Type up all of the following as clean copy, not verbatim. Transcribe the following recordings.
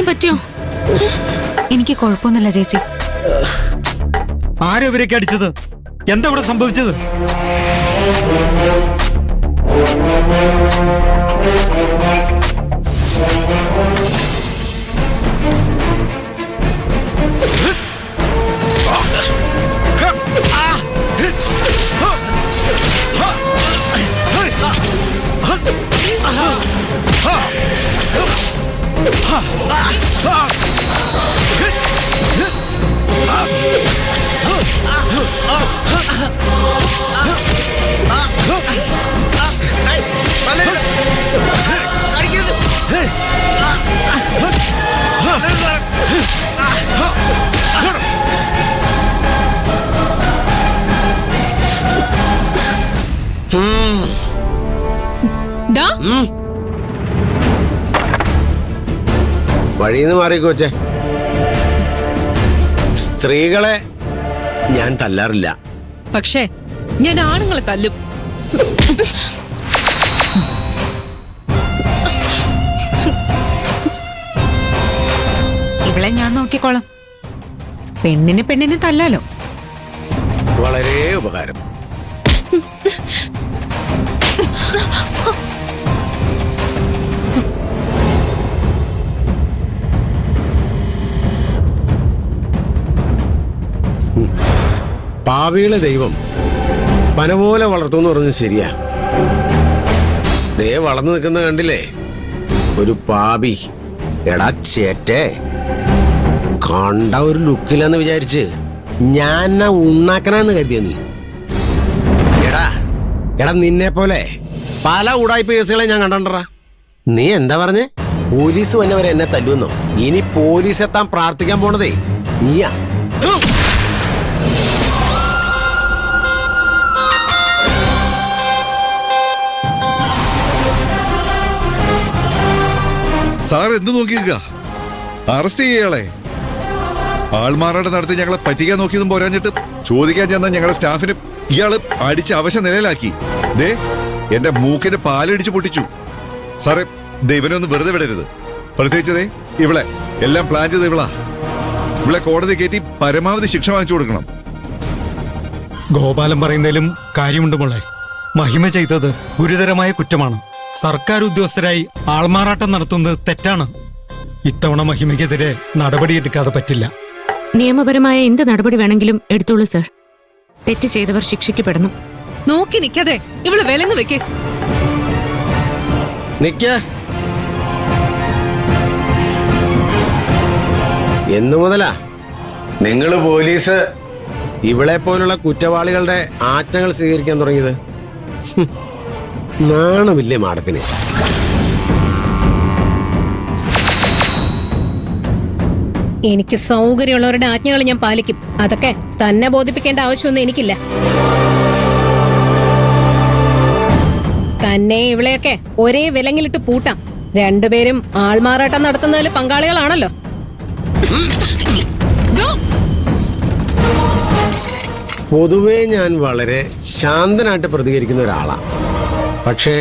പറ്റിയോ? എനിക്ക് കുഴപ്പമൊന്നുമില്ല ചേച്ചി. ആരവരൊക്കെ അടിച്ചത്? എന്താ ഇവിടെ സംഭവിച്ചത്? വഴിന്ന് മാറിക്കോച്ചേ. സ്ത്രീകളെ ഞാൻ തല്ലാറില്ല. പക്ഷേ ഞാൻ ആണുങ്ങളെ തല്ലും. ഇവളെ ഞാൻ നോക്കിക്കോളാം. പെണ്ണിനെ തല്ലാലോ. വളരെ ഉപകാരം. പാവികളെ ദൈവം പന പോലെ വളർത്തുമെന്ന് പറഞ്ഞത് ശരിയാ. ദേ വളർന്നു നിൽക്കുന്ന കണ്ടില്ലേ ഒരു പാപി. എടാ ചേറ്റേ, കണ്ട ഒരു ലുക്കില്ലെന്ന് വിചാരിച്ച് ഞാൻ ഉണ്ണാക്കനാന്ന് കരുതിയ നീ. എടാ നിന്നെ പോലെ പല ഉടായ്പ കേസുകളെ ഞാൻ കണ്ടണ്ടാ. നീ എന്താ പറഞ്ഞേ? പോലീസ് വന്നവരെ എന്നെ തല്ലുന്നോ? ഇനി പോലീസ് എത്താൻ പ്രാർത്ഥിക്കാൻ പോണതേ നീയാ. സാർ എന്ത് നോക്കിക്ക? അറസ്റ്റ് ചെയ്യയാളെ. ആൾമാറാട്ടം നടത്തി ഞങ്ങളെ പറ്റിക്കാൻ നോക്കിയതും പോരാഞ്ഞിട്ട് ചോദിക്കാൻ ചെന്ന ഞങ്ങളുടെ സ്റ്റാഫിനെ ഇയാള് അടിച്ച് അവശ നിലയിലാക്കി. ദേ എന്റെ മൂക്കിന്റെ പാലടിച്ച് പൊട്ടിച്ചു. സാറേ ദൈവനെ ഒന്ന് വെറുതെ വിടരുത്. പ്രത്യേകിച്ചതേ ഇവളെ എല്ലാം പ്ലാൻ ചെയ്ത് ഇവളെ കോടതി കയറ്റി പരമാവധി ശിക്ഷ വാങ്ങിച്ചു കൊടുക്കണം. ഗോപാലൻ പറയുന്നതിലും കാര്യമുണ്ട് മോളെ. മഹിമ ചെയ്തത് ഗുരുതരമായ കുറ്റമാണ്. സർക്കാർ ഉദ്യോഗസ്ഥരായി ആൾമാറാട്ടം നടത്തുന്നത് തെറ്റാണ്. ഇത്തവണ മഹിമയ്ക്കെതിരെ നടപടിയെടുക്കാതെ പറ്റില്ല. നിയമപരമായ എന്ത് നടപടി വേണമെങ്കിലും എടുത്തോളൂ സർ. തെറ്റ് ചെയ്തവർ ശിക്ഷിക്കപ്പെടണം. നോക്കി നിൽക്കാതെ ഇവള് വിലങ്ങ് വെക്ക്. എന്നു മുതലാ നിങ്ങൾ പോലീസ് ഇവളെ പോലുള്ള കുറ്റവാളികളുടെ ആജ്ഞകൾ സ്വീകരിക്കാൻ തുടങ്ങിയത്? നാണമില്ലേ മാഡത്തിന്? എനിക്ക് സൗകര്യമുള്ളവരുടെ ആജ്ഞകൾ ഞാൻ പാലിക്കും. അതൊക്കെ തന്നെ ബോധിപ്പിക്കേണ്ട ആവശ്യമൊന്നും എനിക്കില്ല. തന്നെ ഇവളെയൊക്കെ ഒരേ വിലങ്ങിലിട്ട് പൂട്ടാം. രണ്ടുപേരും ആൾമാറാട്ടം നടത്തുന്നതിൽ പങ്കാളികളാണല്ലോ. പൊതുവേ ഞാൻ വളരെ ശാന്തനായിട്ട് പ്രതികരിക്കുന്ന ഒരാളാണ്. പക്ഷേ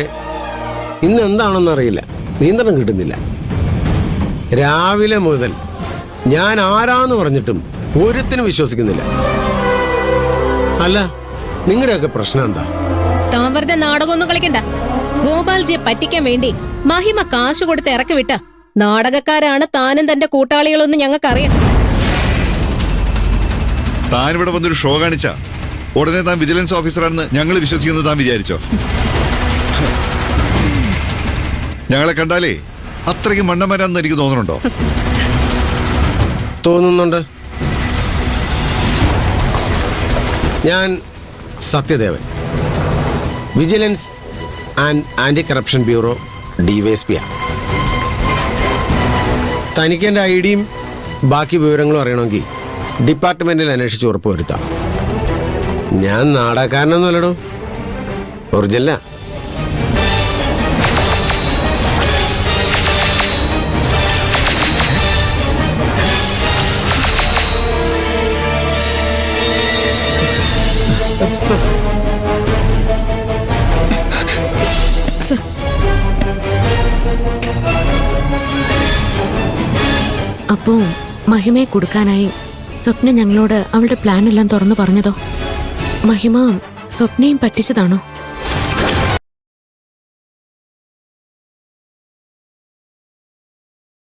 ഇന്ന് എന്താണെന്നറിയില്ല, നിയന്ത്രണം കിട്ടുന്നില്ല. രാവിലെ മുതൽ ഞാൻ ആരാന്ന് പറഞ്ഞിട്ടും ഒരുത്തിനും വിശ്വസിക്കുന്നില്ല. അല്ല, നിങ്ങളുടെയൊക്കെ പ്രശ്നം എന്താ? താൻ വെറുതെ നാടകമൊന്നും കളിക്കണ്ട. ഗോപാൽജിയെ പറ്റിക്കാൻ വേണ്ടി മഹിമ കാശ് കൊടുത്ത് ഇറക്കി വിട്ട നാടകക്കാരാണ് താനും തന്റെ കൂട്ടാളികളൊന്നും ഞങ്ങൾക്കറിയാം. താൻ ഇവിടെ വന്നൊരു ഷോ കാണിച്ച ഉടനെ താൻ വിജിലൻസ് ഓഫീസറാണെന്ന് ഞങ്ങൾ വിശ്വസിക്കുന്നത് താൻ വിചാരിച്ചോ? ഞങ്ങളെ കണ്ടാലേ അത്രയ്ക്ക് മണ്ണന്മാരാണെന്ന് എനിക്ക് തോന്നുന്നുണ്ടോ? തോന്നുന്നുണ്ട്. ഞാൻ Sathyadevan, vigilance and anti corruption bureau DYSP. തനിക്ക് എൻ്റെ ഐഡിയും ബാക്കി വിവരങ്ങളും അറിയണമെങ്കിൽ ഡിപ്പാർട്ട്മെന്റിൽ അന്വേഷിച്ച് ഉറപ്പുവരുത്താം. ഞാൻ നാടകക്കാരനൊന്നുമല്ലടോ. ഒറിജിനലാ. അപ്പോ മഹിമയെ കൊടുക്കാനായി സ്വപ്ന ഞങ്ങളോട് അവളുടെ പ്ലാൻ എല്ലാം തുറന്നു പറഞ്ഞതോ? മഹിമ സ്വപ്നയും പറ്റിച്ചതാണോ?